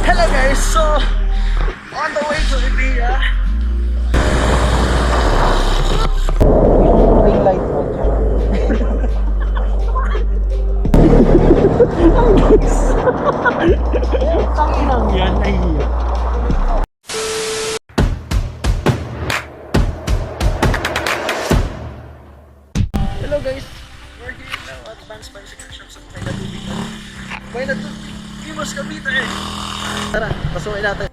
Hello guys, so on the way to EVIA. Ring light mo. Tanginang yan, nahihiya. Hello guys, we're here now at Banks Bicycle Shop sa Buhay na tubig. Buhay na tubig, Imus, Cavite eh. Tara, pasukin natin.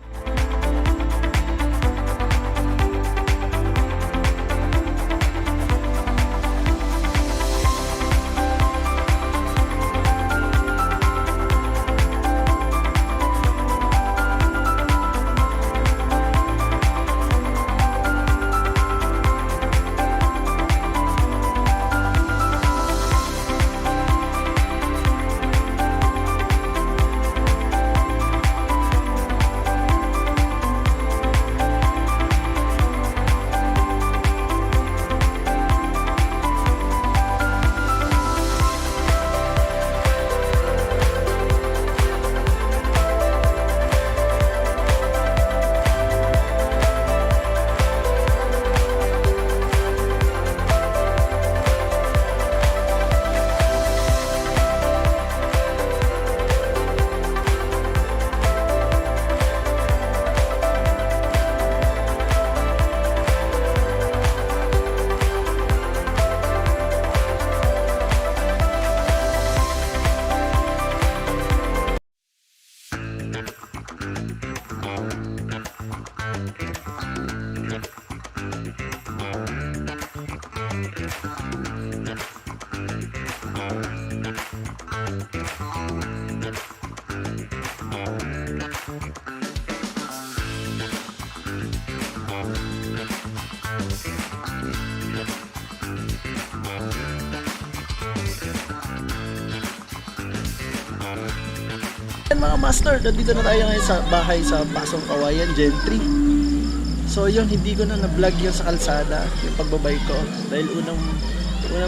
Mga master, nandito na tayo ngayon sa bahay sa Pasong Kawayan, Gen 3. So yun, hindi ko na na-vlog yun sa kalsada, yung pagbabay ko. Dahil unang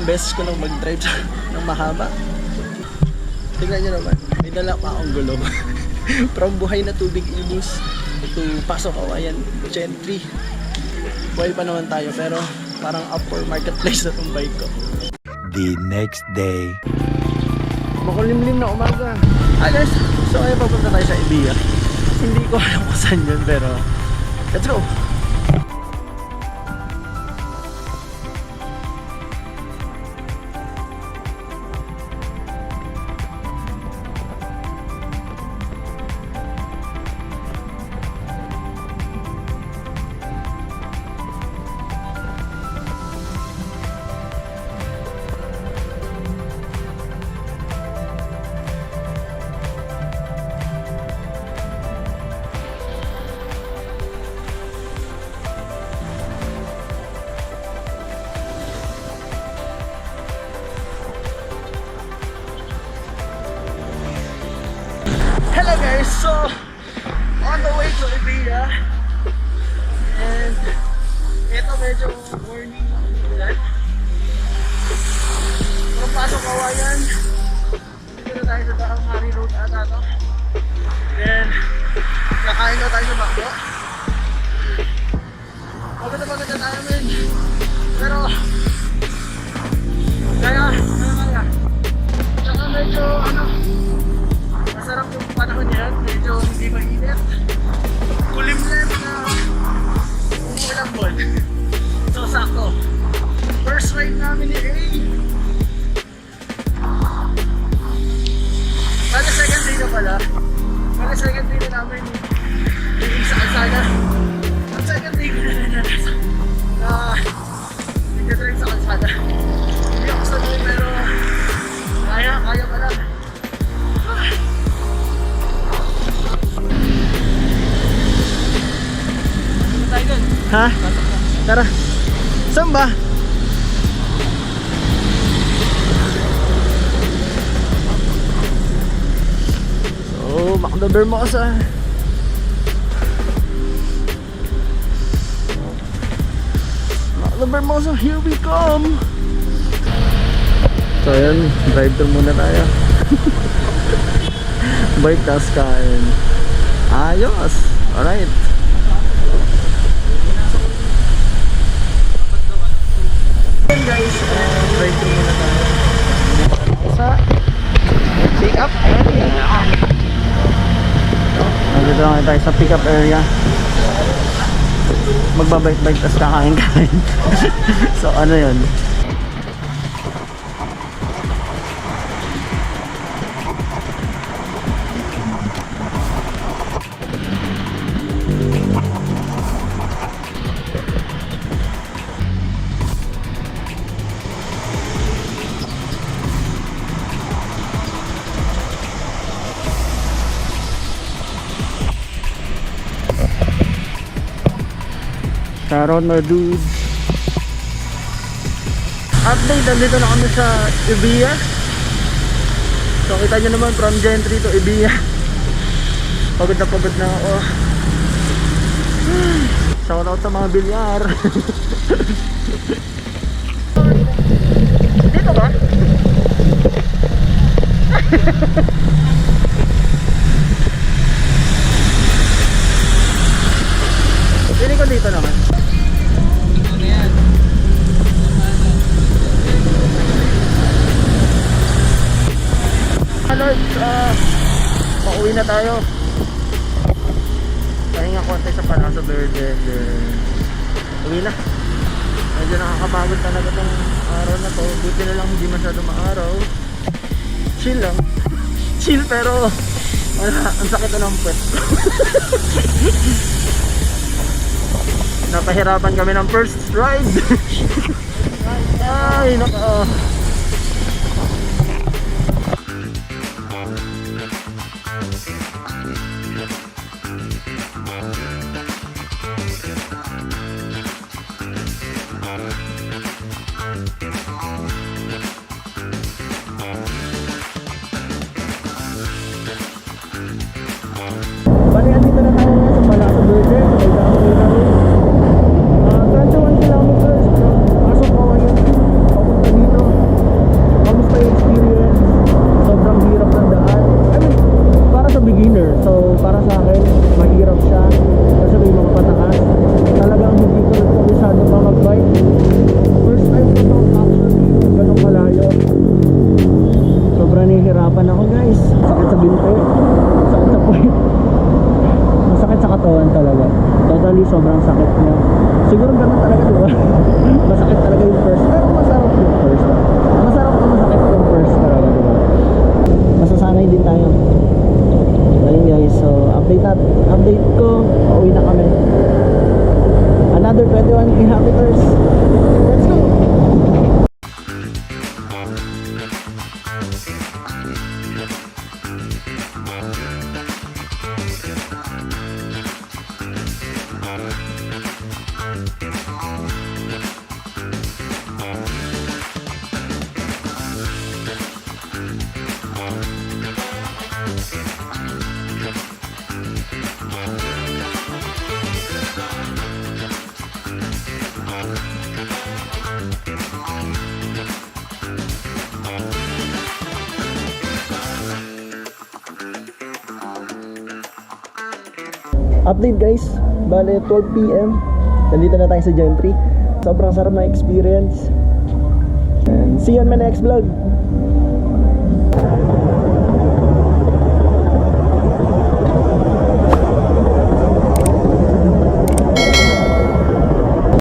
beses ko lang mag-drive ng mahaba. Tingnan nyo naman, may dala pa akong gulong. From Buhay na Tubig, Imus to Pasong Kawayan, Gen 3. Buhay pa naman tayo, pero parang up for marketplace na itong bike ko. The next day. Makulimlim na umaga. Guys, so ngayon papunta tayo sa EVIA. Hindi ko alam kung saan yun, pero let's go! Hello guys, so on the way to EVIA. And ito medyo morning ulan. From Pasong Kawayan, dito na tayo sa Dahamari Road ata to. Then kakain na tayo sa bakyo. Maganda tayo men. Pero kaya tsaka medyo masarap yung panahon yan, medyo hindi mainit. Kulimlim na umulambon. So sakto. First ride namin ni A. Bale second day na pala. Bale second day na namin yung sa kalsada. At second day ko na nag-drive sa kalsada. Hindi ako sanay pero kaya pa lang. Ha? Tara. Saan ba? So, Magdador mo ka sa Magdador, here we come. So, ayan. Drive-thru muna tayo. Bike, tas kain. Alright. Ayan guys, drive thru muna tayo. Sa pick up area. Nandito lang tayo sa pick up area. Magbabait-bait tas kakain-kain. So ano yun? Karon mga dudes. Update, nandito na kami sa EVIA. So kita nyo naman from Gentry to EVIA. Pagod na ako. Shout out sa mga bilyar. Dito ba? Pili ko dito naman. Lord, pauwi na tayo. Pahinga konti sa Palaso Verde. Uwi na. Medyo nakakapagod talaga tong araw na to. Buti na lang hindi masyado maaraw. Chill lang. Chill pero wala, ang sakit na ng puwet. Napahirapan kami ng first ride. Ay, naka. Bali, andito na tayo nga sa Palaso Verde. So, may gagawin namin 21 kilometers from Pasong Kawayan papunta dito. Kamusta yung experience? Sobrang hirap ng daan. I mean, para sa beginner. So, para sa akin, mahirap siya. Kasi may mga pataas. Talagang hindi ko nagpapisado pa mag-bike. First time ko ito actually ganong malayo. Sobrang nahihirapan ako guys. Sakit sa binte. Sakit sa puwet. Masakit sa katawan talaga. Totally sobrang sakit niya. Siguro ganun talaga, diba? Masakit talaga yung first. Pero masarap yung first. Masarap na masakit yung first talaga, diba? Masasanay din tayo. Ayun guys, so update ko. Pauwi na kami. Another 21 kilometers. Let's go! Update guys, bale 12 PM nandito na tayo sa Gentry. Sobrang sarap na experience. And see you on my next vlog.